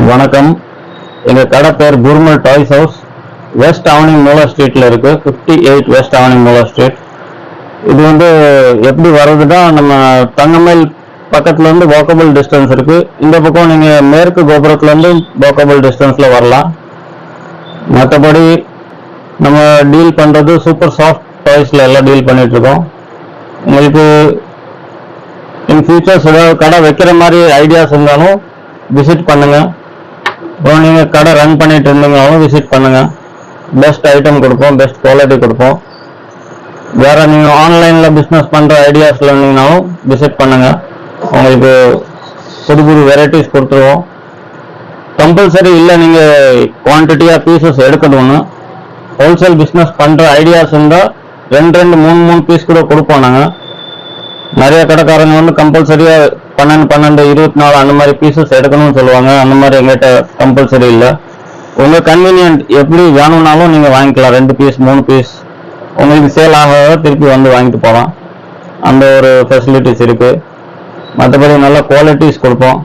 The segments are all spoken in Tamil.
வணக்கம். எங்கள் கடை பேர் குருமல் டாய்ஸ் ஹவுஸ். வெஸ்ட் அவனிங் மூலா ஸ்ட்ரீட்டில் இருக்குது. 58 வெஸ்ட் அவனிங் மூலா ஸ்ட்ரீட். இது எப்படி வர்றதுன்னா, நம்ம தங்கமயில் பக்கத்துலேருந்து வாக்கபிள் டிஸ்டன்ஸ் இருக்குது. இந்த பக்கம் நீங்கள் மேற்கு கோபுரத்துலேருந்து வாக்கபிள் டிஸ்டன்ஸில் வரலாம். மற்றபடி நம்ம டீல் பண்ணுறது சூப்பர் சாஃப்ட் டாய்ஸில் எல்லாம் டீல் பண்ணிகிட்ருக்கோம். உங்களுக்கு இன் ஃபியூச்சர்ஸ் ஏதாவது கடை வைக்கிற மாதிரி ஐடியாஸ் இருந்தாலும் விசிட் பண்ணுங்கள். அப்புறம் நீங்கள் கடை ரன் பண்ணிட்டு இருந்தீங்கனாலும் விசிட் பண்ணுங்கள். பெஸ்ட் ஐட்டம் கொடுப்போம், பெஸ்ட் குவாலிட்டி கொடுப்போம். வேறு நீங்கள் ஆன்லைனில் பிஸ்னஸ் பண்ணுற ஐடியாஸில் இருந்தீங்கனாலும் விசிட் பண்ணுங்கள். உங்களுக்கு புது புது வெரைட்டிஸ் கொடுத்துருவோம். கம்பல்சரி இல்லை நீங்கள் குவான்டிட்டியாக பீசஸ் எடுக்கணும்னு. ஹோல்சேல் பிஸ்னஸ் பண்ணுற ஐடியாஸ் இருந்தால் 2 3 பீஸ் கூட கொடுப்போம். நாங்கள் நிறைய கடைக்காரங்க கம்பல்சரியாக 12 24 அந்த மாதிரி பீசஸ் எடுக்கணும்னு சொல்லுவாங்க. அந்த மாதிரி எங்கிட்ட கம்பல்சரி இல்லை. உங்கள் கன்வீனியன்ட் எப்படி வேணும்னாலும் நீங்கள் வாங்கிக்கலாம். 2 பீஸ் 3 பீஸ் உங்களுக்கு சேல் ஆக திருப்பி வாங்கிட்டு போகலாம். அந்த ஒரு ஃபெசிலிட்டிஸ் இருக்குது. மற்றபடி நல்ல குவாலிட்டிஸ் கொடுப்போம்.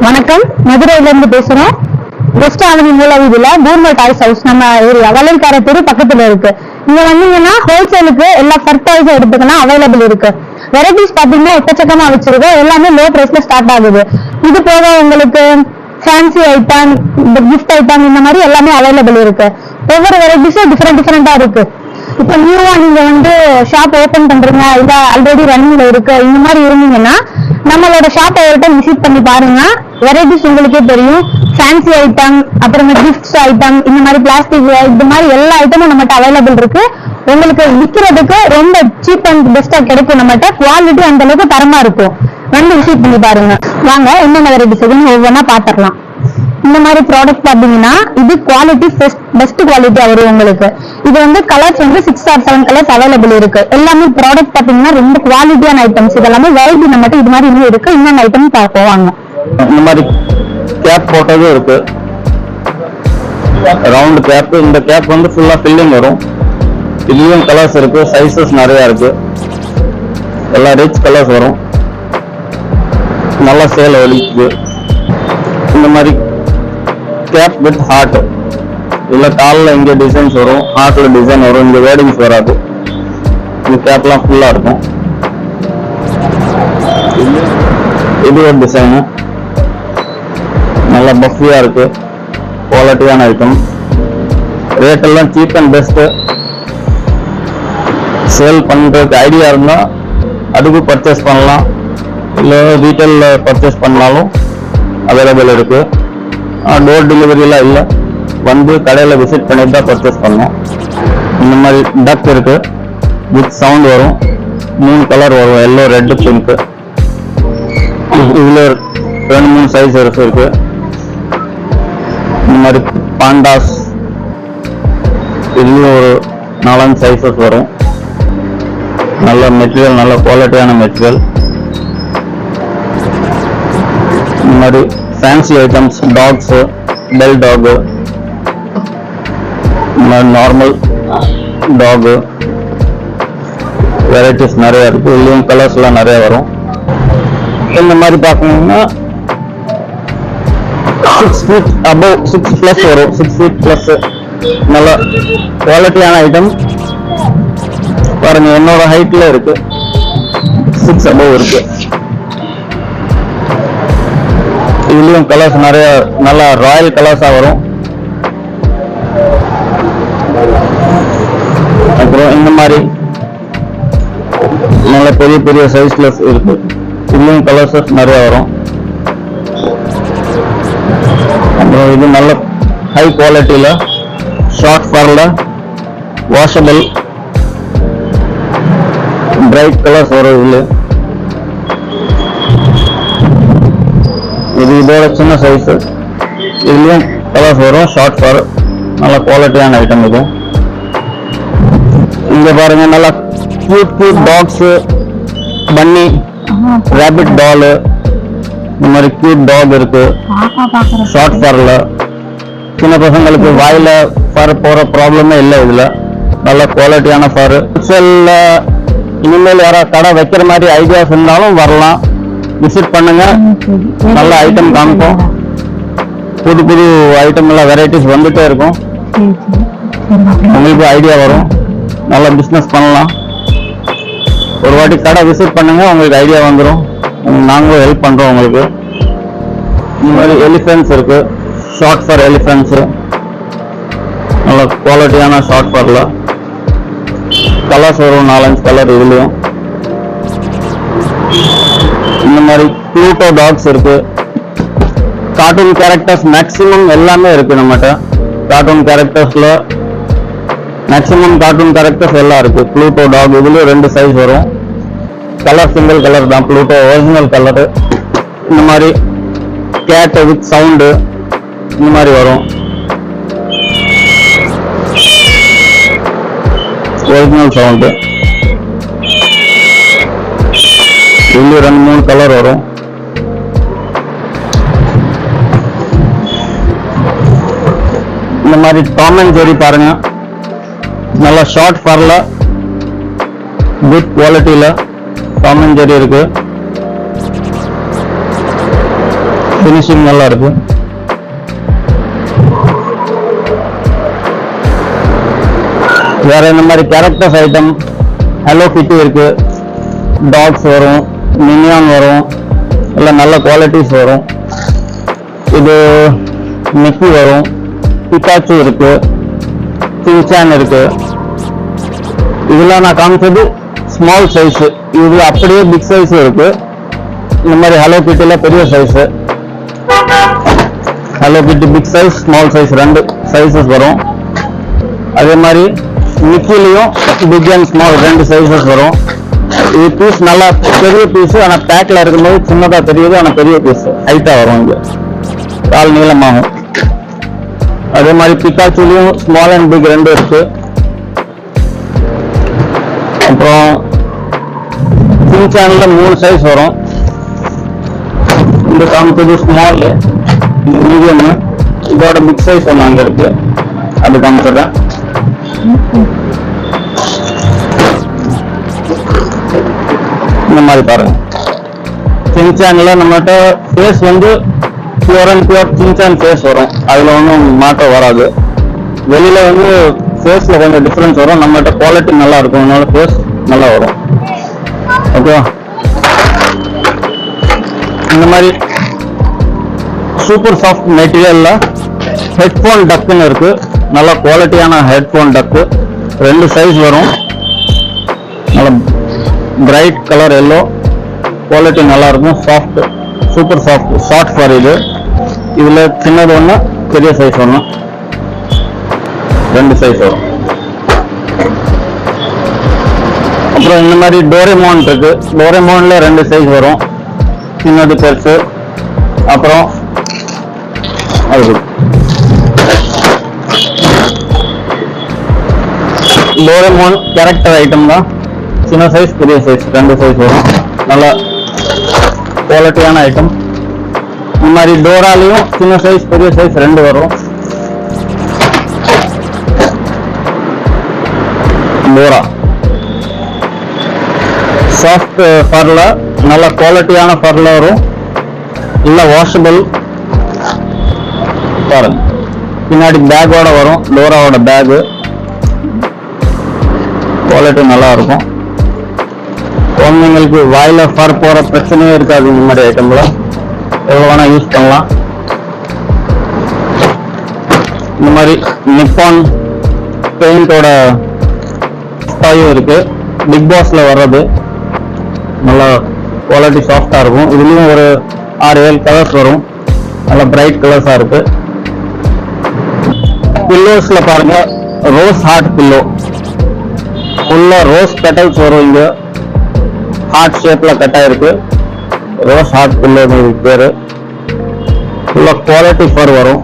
வணக்கம், மதுரையில இருந்து பேசுறோம். வெஸ்ட் அவனி மூலா வீதியில குருமல் டாய்ஸ் ஹவுஸ் நம்ம ஏரியா வள்ளல்கார தெரு பக்கத்துல இருக்கு. இங்க வந்தீங்கன்னா ஹோல்சேலுக்கு எல்லா ஃபர்டாய்ஸும் எடுத்துக்கலாம், அவைலபிள் இருக்கு. வெரைட்டிஸ் பாத்தீங்கன்னா எக்கச்சக்கமா வச்சிருக்கோம். எல்லாமே லோ பிரைஸ்ல ஸ்டார்ட் ஆகுது. இது போக உங்களுக்கு ஃபேன்சி ஐட்டம், கிஃப்ட் ஐட்டம் இந்த மாதிரி எல்லாமே அவைலபிள் இருக்கு. ஒவ்வொரு வெரைட்டிஸும் டிஃபரெண்டா இருக்கு. இப்ப நியூவா நீங்க ஷாப் ஓபன் பண்றீங்க, இல்ல ஆல்ரெடி ரன்னிங்ல இருக்கு, இந்த மாதிரி இருந்தீங்கன்னா நம்மளோட ஷாப்பை ஒரு டைம் விசிட் பண்ணி பாருங்க. வெரைட்டிஸ் உங்களுக்கே தெரியும். ஃபேன்சி ஐட்டம், அப்புறமா கிஃப்ட்ஸ் ஐட்டம், இந்த மாதிரி பிளாஸ்டிக், இந்த மாதிரி எல்லா ஐட்டமும் நம்மகிட்ட அவைலபிள் இருக்கு. உங்களுக்கு விற்கிறதுக்கு ரொம்ப சீப் அண்ட் பெஸ்டா கிடைக்கும். நம்மகிட்ட குவாலிட்டி அந்த அளவுக்கு தரமா இருக்கும். விசிட் பண்ணி பாருங்க. வாங்க, என்னென்ன வெரைட்டிஸ் ஒவ்வொன்னா பாத்துக்கலாம். இந்த மாதிரி ப்ராடக்ட் பாத்தீங்கன்னா இது குவாலிட்டி பெஸ்ட் குவாலிட்டியா வரும் உங்களுக்கு. இது கலர்ஸ் 6 or 7 கலர்ஸ் அவைலபிள் இருக்கு. எல்லாமே ப்ராடக்ட் பாத்தீங்கன்னா ரொம்ப குவாலிட்டியான ஐட்டம்ஸ். இதெல்லாமே வெரைட்டி நம்மகிட்ட இது மாதிரி இன்னும் இருக்கு. இன்னொன்று ஐட்டம் பார்ப்போம். இந்த மாதிரி கேப் போட்டதும் இருக்கு, ரவுண்ட் கேப். இந்த கேப் ஃபுல்லா ஃபில்லிங் வரும். இதுலயும் கலர்ஸ் இருக்கு, சைசஸ் நிறைய இருக்கு. எல்லாம் ரிச் கலர்ஸ் வரும். நல்ல சேல் வலிக்குது. இந்த மாதிரி கேப் வித் ஹார்ட், இல்ல காலில் இங்கே டிசைன்ஸ் வரும், ஹார்ட்ல டிசைன் வரும். இங்க வேர்டிங்ஸ் வராது. இந்த கேப்லாம் ஃபுல்லா இருக்கும். இது ஒரு டிசைனு, நல்ல பஃபியா இருக்கு. குவாலிட்டியான ஐட்டம். ரேட் எல்லாம் சீப் அண்ட் பெஸ்ட். சேல் பண்றதுக்கு ஐடியா இருந்தா அதுக்கு பர்ச்சேஸ் பண்ணலாம், இல்லை ரீட்டைல்ல பர்ச்சேஸ் பண்ணாலும் அவைலபிள் இருக்கு. டோர் டெலிவரிலாம் இல்லை, கடையில் விசிட் பண்ணிட்டு தான் பர்ச்சேஸ் பண்ணோம். இந்த மாதிரி டக் இருக்கு, வித் சவுண்ட் வரும். 3 கலர் வரும், எல்லோ, ரெட், பிங்க். இதில் 2-3 சைஸ் இருக்கு. இந்த மாதிரி பாண்டாஸ் இதுலயும் ஒரு 4-5 சைஸஸ் வரும். நல்ல மெட்டீரியல், நல்ல குவாலிட்டியான மெட்டீரியல். இந்த மாதிரி fancy items, dogs, bell dog, இந்த மாதிரி நார்மல் டாக் வெரைட்டிஸ் நிறைய இருக்கு. இதுலயும் கலர்ஸ் எல்லாம் நிறைய வரும். இந்த மாதிரி பார்க்கணும்னா 6 feet above 6 plus வரும். 6 feet plus நல்ல குவாலிட்டியான ஐட்டம். பாருங்க, என்னோட ஹைட்ல இருக்கு, 6 above இருக்கு. இதுலயும் கலர்ஸ் நிறைய நல்ல ராயல் கலர்ஸா வரும். அப்புறம் இந்த மாதிரி நல்ல பெரிய பெரிய சைஸ்ல இருக்கு. இதுலயும் கலர்ஸ் நிறைய வரும். அப்புறம் இது நல்ல ஹை குவாலிட்டியில ஷார்ட் ஃபர்ல வாஷபிள் பிரைட் கலர்ஸ் வரும். இது இதோட சின்ன சைஸ். இதுலயும் கலர்ஸ் வரும். ஷார்ட் ஃபர் நல்ல குவாலிட்டியான ஐட்டம். இது இங்க பாருங்க, நல்லா கியூட் டாக்ஸ், பன்னி, ரேபிட் டால், இந்த மாதிரி கியூட் டாக் இருக்கு. ஷார்ட் ஃபர்ல சின்ன பசங்களுக்கு வாயில ஃபர் போற ப்ராப்ளமே இல்லை. இதுல நல்ல குவாலிட்டியான ஃபர். ஹோல்சேல்ல இனிமேல் யாராவது கடை வைக்கிற மாதிரி ஐடியாஸ் இருந்தாலும் வரலாம், விசிட் பண்ணுங்க. நல்ல ஐட்டம் காமிப்போம். புது புது ஐட்டம் எல்லாம் வெரைட்டிஸ் வந்துட்டே இருக்கும். உங்களுக்கு ஐடியா வரும், நல்ல பிசினஸ் பண்ணலாம். ஒரு வாட்டி கடை விசிட் பண்ணுங்க, உங்களுக்கு ஐடியா வந்துடும். நாங்களும் ஹெல்ப் பண்றோம் உங்களுக்கு. இந்த மாதிரி எலிஃபென்ட்ஸ் இருக்கு. ஷார்ட் ஃபர் எலிஃபென்ட்ஸ், நல்ல குவாலிட்டியான ஷார்ட் ஃபர்ல கலர்ஸ் வரும். 4-5 கலர் இதுலயும். இந்த மாதிரி ப்ளூட்டோ டாக்ஸ் இருக்கு. கார்ட்டூன் கேரக்டர்ஸ் மேக்ஸிமம் எல்லாமே இருக்கு நம்மகிட்ட. கார்ட்டூன் கேரக்டர்ஸ்ல மேக்ஸிமம் கார்ட்டூன் கேரக்டர்ஸ் எல்லாம் இருக்கு. ப்ளூட்டோ டாக் இதுலயும் 2 சைஸ் வரும். கலர் சிங்கிள் கலர் தான், ப்ளூட்டோ ஒரிஜினல் கலரு. இந்த மாதிரி கேட் வித் சவுண்டு இந்த மாதிரி வரும். Original sound. இதுல 2-3 கலர் வரும். இந்த மாதிரி டாம் அண்ட் ஜெர்ரி பாருங்க, நல்ல ஷார்ட் ஃபர்ல குட் குவாலிட்டியில டாம் அண்ட் ஜெர்ரி இருக்கு. ஃபினிஷிங் நல்லா இருக்கு. வேற இந்த மாதிரி கேரக்டர்ஸ் ஐட்டம் ஹலோ கிட்டி இருக்கு. டாக்ஸ் வரும், மினியான் வரும், எல்லாம் நல்ல குவாலிட்டிஸ் வரும். இது மிக்கி வரும், பிகாச்சு இருக்கு, சின்சான் இருக்கு. இதெல்லாம் நான் காமிச்சது ஸ்மால் சைஸ். இது அப்படியே பிக் சைஸ் இருக்கு. இந்த மாதிரி ஹலோ கிட்டில பெரிய size, hello kitty big size, small size 2 sizes வரும். அதே மாதிரி மிக்கிலையும் பிக் அண்ட் ஸ்மால் 2 சைஸஸ் வரும். இது பீஸ் நல்லா பெரிய பீஸ், ஆனா பேக்ல இருக்கும்போது சின்னதா தெரியுது, ஆனா பெரிய பீஸ் ஹைட்டா வரும். இங்க கால் நீளமாகும். அதே மாதிரி பிகாச்சுலையும் ஸ்மால் அண்ட் பிக் 2 இருக்கு. அப்புறம் சின்சான்ல 3 சைஸ் வரும். இந்த காமிச்சது ஸ்மால், மீடியம், இதோட பிக் சைஸ் ஒன்று அங்க இருக்கு, அது காமிச்சிடுறேன். இந்த மாதிரி பாருங்க, சின்சான்ல நம்மகிட்ட ஃபேஸ் வந்து pure and pure Shinchan face வரும். அதுல ஒன்றும் மாற்றம் வராது. வெளியில வந்து ஃபேஸ்ல கொஞ்சம் டிஃபரன்ஸ் வரும். நம்மகிட்ட குவாலிட்டி நல்லா இருக்கும், அதனால ஃபேஸ் நல்லா வரும். ஓகேவா? இந்த மாதிரி சூப்பர் சாஃப்ட் மெட்டீரியல்ல ஹெட்ஃபோன் டக்குன்னு இருக்கு. நல்ல குவாலிட்டியான ஹெட்ஃபோன் டக்கு 2 சைஸ் வரும். நல்ல பிரைட் கலர் எல்லோ, குவாலிட்டி நல்லா இருக்கும். Soft, super soft short for இது. இதுல சின்னது ஒன்று, பெரிய சைஸ் ஒன்று, 2 சைஸ் வரும். அப்புறம் இந்த மாதிரி டோரேமான் இருக்கு. டோரேமான்ல 2 சைஸ் வரும், சின்னது பெருசு. அப்புறம் அது டோரேமோன் கேரக்டர் ஐட்டம் தான். சின்ன சைஸ் பெரிய சைஸ் 2 சைஸ் வரும். நல்ல குவாலிட்டியான ஐட்டம். இந்த மாதிரி டோராலையும் சின்ன சைஸ் பெரிய சைஸ் 2 வரும். டோரா சாஃப்ட் ஃபர்ல நல்ல குவாலிட்டியான ஃபர்ல வரும். இல்ல வாஷபிள் பாருங்க. பின்னாடி பேக்கோட வரும். டோராவோட பேக் குவாலிட்டி நல்லா இருக்கும். குழந்தைங்களுக்கு வாயில ஃபர் போற பிரச்சனையே இருக்காது. இந்த மாதிரி ஐட்டம்ல எவ்வளவு வேணா யூஸ் பண்ணலாம். இந்த மாதிரி நிப்பான் பெயிண்டோட ஸ்டாயும் இருக்கு. பிக் பாஸ்ல வர்றது நல்லா குவாலிட்டி சாஃப்டா இருக்கும். இதுலயும் ஒரு 6-7 கலர்ஸ் வரும். நல்ல பிரைட் கலர்ஸா இருக்கு. பில்லோஸ்ல பாருங்க, ரோஸ் ஹார்ட் பில்லோ. ஃபுல்லா ரோஸ் பெட்டல்ஸ் வரும். இங்க ஹார்ட் ஷேப்ல கட் ஆயிருக்கு. ரோஸ் ஹார்ட் பில்லோ பேரு. ஃபுல்லா குவாலிட்டி ஃபர் வரும்.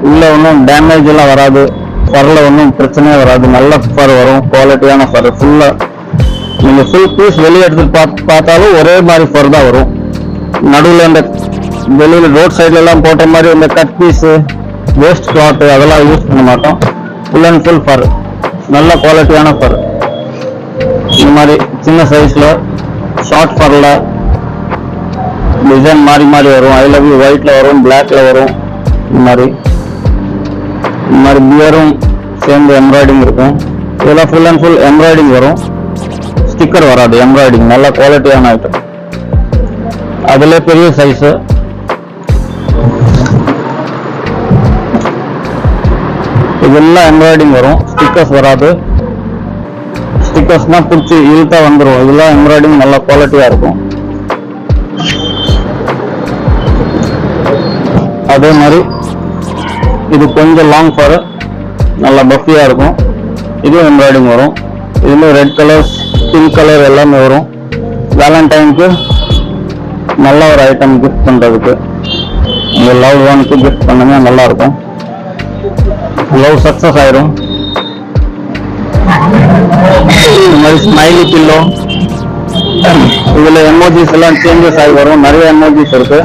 உள்ள ஒன்றும் டேமேஜ் எல்லாம் வராது. ஃபர்ல ஒன்றும் பிரச்சனையே வராது. நல்ல ஃபர் வரும். குவாலிட்டியான ஃபர். ஃபுல்லா நீங்க ஃபுல் பீஸ் வெளியே எடுத்து பார்த்தாலும் ஒரே மாதிரி ஃபர் தான் வரும். நடுவில் இந்த வெளியில ரோட் சைட்ல எல்லாம் போட்ட மாதிரி இந்த கட் பீஸ் வேஸ்ட் கிளாத் அதெல்லாம் யூஸ் பண்ண மாட்டோம். ஃபுல் அண்ட் ஃபுல் ஃபர். நல்ல குவாலிட்டியான ஃபர். இந்த மாதிரி சின்ன சைஸ்ல ஷார்ட் ஃபர்ல டிசைன் மாறி மாறி வரும். ஐ லவ் யூ ஒயிட்ல வரும், பிளாக்ல வரும். இந்த மாதிரி பியரும் சேர்ந்து எம்ப்ராய்டிங் இருக்கும். இதெல்லாம் ஃபுல் அண்ட் ஃபுல் எம்ப்ராய்டிங் வரும். ஸ்டிக்கர் வராது. எம்ப்ராய்டிங் நல்ல குவாலிட்டியான ஐட்டம். அதுல பெரிய சைஸ். இதெல்லாம் எம்ப்ராய்டிங் வரும். ஸ்டிக்கர்ஸ் வராது. ஸ்டிக்கர்ஸ்னா பிடிச்சி இழுத்தா வந்துடும். இதெல்லாம் எம்ப்ராய்டிங் நல்ல குவாலிட்டியா இருக்கும். அதே மாதிரி இது கொஞ்சம் லாங் ஃபர், நல்லா பஃபியா இருக்கும். இதுவும் எம்ப்ராய்டிங் வரும். இதுல ரெட் கலர், பிங்க் கலர் எல்லாமே வரும். வேலண்டைனுக்கு நல்ல ஒரு ஐட்டம் கிஃப்ட் பண்றதுக்கு. உங்க லவ் ஒன்க்கு கிஃப்ட் பண்ணுங்க, நல்லா இருக்கும். லவ் சக்சஸ் ஆயிரும். இந்த மாதிரி ஸ்மைலி பில்லோ. இதுல எமோஜிஸ் எல்லாம் சேஞ்சஸ் ஆகி வரும். நிறைய எமோஜிஸ் இருக்கு.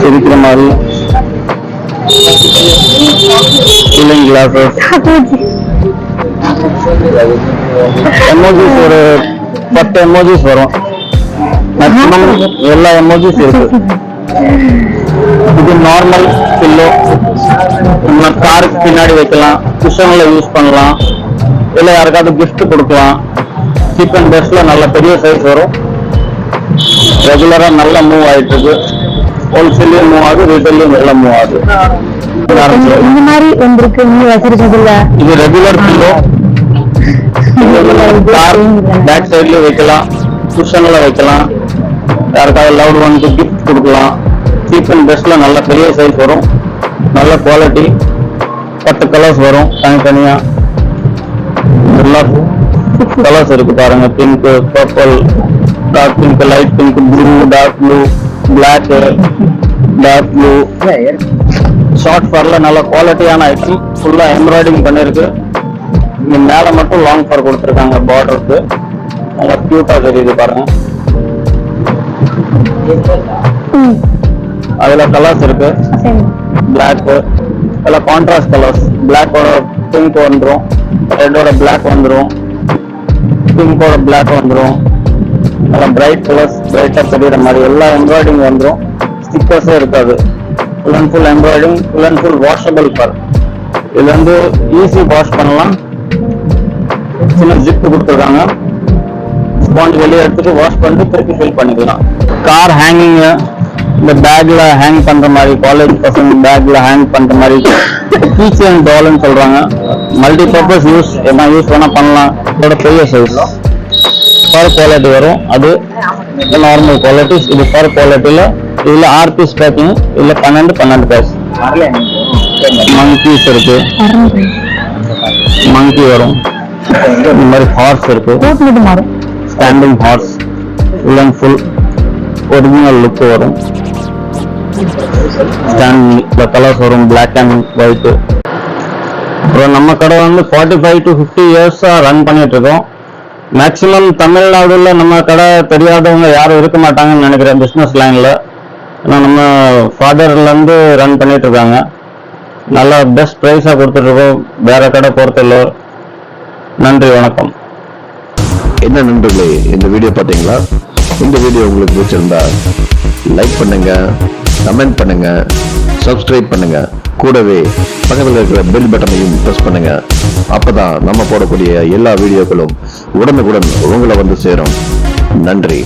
இருக்கிற மாதிரி கூலிங் கிளாஸஸ், எமோஜிஸ் ஒரு 10 எமோஜிஸ் வரும். மேக்ஸிமம் எல்லா எமோஜிஸ் இருக்கு. இது நார்மல் பில்லோ. நம்ம காருக்கு பின்னாடி வைக்கலாம். குஷன்ல யூஸ் பண்ணலாம். இல்ல யாருக்காவது கிஃப்ட் கொடுக்கலாம். சீப் அண்ட் பெஸ்ட்ல நல்ல பெரிய சைஸ் வரும். ரெகுலரா நல்லா மூவ் ஆயிட்டு இருக்கு. ஹோல்சேலையும் மூவ் ஆகுது, ரீட்டைலையும் நல்லா மூவ் ஆகுது. இந்த மாதிரி வந்திருக்கு. நீங்க வச்சிருக்கிறதுல இது ரெகுலர் பில்லோ. கார் பேக் சைட்லயும் வைக்கலாம், குஷன்ல வைக்கலாம். யாருக்காவது லவ்ட் ஒன்க்கு கிஃப்ட் கொடுக்கலாம். சீப் அண்ட் பெஸ்ட்ல நல்ல பெரிய சைஸ் வரும். நல்ல குவாலிட்டி. 10 கலர்ஸ் வரும் தனித்தனியா. எல்லா கலர்ஸ் இருக்கு பாருங்க. Pink, purple, dark pink, light pink, blue, dark blue, black, dark blue. Short ஃபர்ல நல்ல குவாலிட்டியான ஐட்டம். ஃபுல்லா எம்ப்ராய்டிங் பண்ணிருக்கு. இங்க மேல மட்டும் லாங் ஃபர் கொடுத்துருக்காங்க பார்டருக்கு. நல்லா கியூட்டா தெரியுது பாருங்க. அதுல கலர்ஸ் இருக்கு. பிளாக் எல்லாம் கான்ட்ராஸ்ட் கலர்ஸ். பிளாக்கோட பிங்க் வந்துடும், ரெட்டோட பிளாக் வந்துடும், பிங்கோட பிளாக் வந்துடும். நல்லா பிரைட் கலர்ஸ், பிரைட்டா தெரியுற மாதிரி எல்லா எம்ப்ராய்டிங் வந்துடும். ஸ்டிக்கர்ஸே இருக்காது. Full and full embroidering, full and full washable fur. இதுல வந்து ஈஸி வாஷ் பண்ணலாம். சின்ன ஜிப் கொடுத்துருக்காங்க. ஸ்பாஞ்ச் வெளியே எடுத்துட்டு வாஷ் பண்ணிட்டு திருப்பி ஃபில் பண்ணிக்கலாம். கார் ஹேங்கிங், இந்த பேக்ல ஹேங் பண்ற மாதிரி, காலேஜ் பசங்க பேக்ல ஹேங் பண்ற மாதிரி கீச்செயின் டால்னு சொல்றாங்க. மல்டி பர்பஸ் யூஸ் என்ன யூஸ் வேணா பண்ணலாம். இதோட பெரிய சைஸ் ஃபர் குவாலிட்டி வரும். அது நார்மல் குவாலிட்டி. இது ஃபர் குவாலிட்டியில இதுல 6 பீஸ் பேக்கிங். இதுல 12 பீஸ். மங்கீஸ் இருக்கு. மங்கி வரும். இந்த மாதிரி ஹார்ஸ் இருக்கு. Standing horse. Full and full original look வரும். இந்த கலர்ஸ் வரும், பிளாக் அண்ட் ஒயிட். அப்புறம் நம்ம கடை வந்து 45 to 50 இயர்ஸா ரன் பண்ணிட்டு இருக்கோம். மேக்சிமம் தமிழ்நாடுல நம்ம கடை தெரியாதவங்க யாரும் இருக்க மாட்டாங்கன்னு நினைக்கிறேன் பிசினஸ் லைன்ல. ஏன்னா நம்ம ஃபாதர்ல இருந்து ரன் பண்ணிட்டு இருக்காங்க. நல்லா பெஸ்ட் ப்ரைஸா கொடுத்துட்டு இருக்கோம் வேற கடை பொறுத்தல. நன்றி, வணக்கம். என்ன நண்பர்களே, இந்த வீடியோ பார்த்தீங்களா? இந்த வீடியோ உங்களுக்கு பிடிச்சிருந்தா லைக் பண்ணுங்க, கமெண்ட் பண்ணுங்க, சப்ஸ்கிரைப் பண்ணுங்க. கூடவே பக்கத்தில் இருக்கிற பெல் பட்டனையும் பிரஸ் பண்ணுங்க. அப்பதான் நம்ம போடக்கூடிய எல்லா வீடியோக்களும் உடனுக்குடன் உங்களை வந்து சேரும். நன்றி.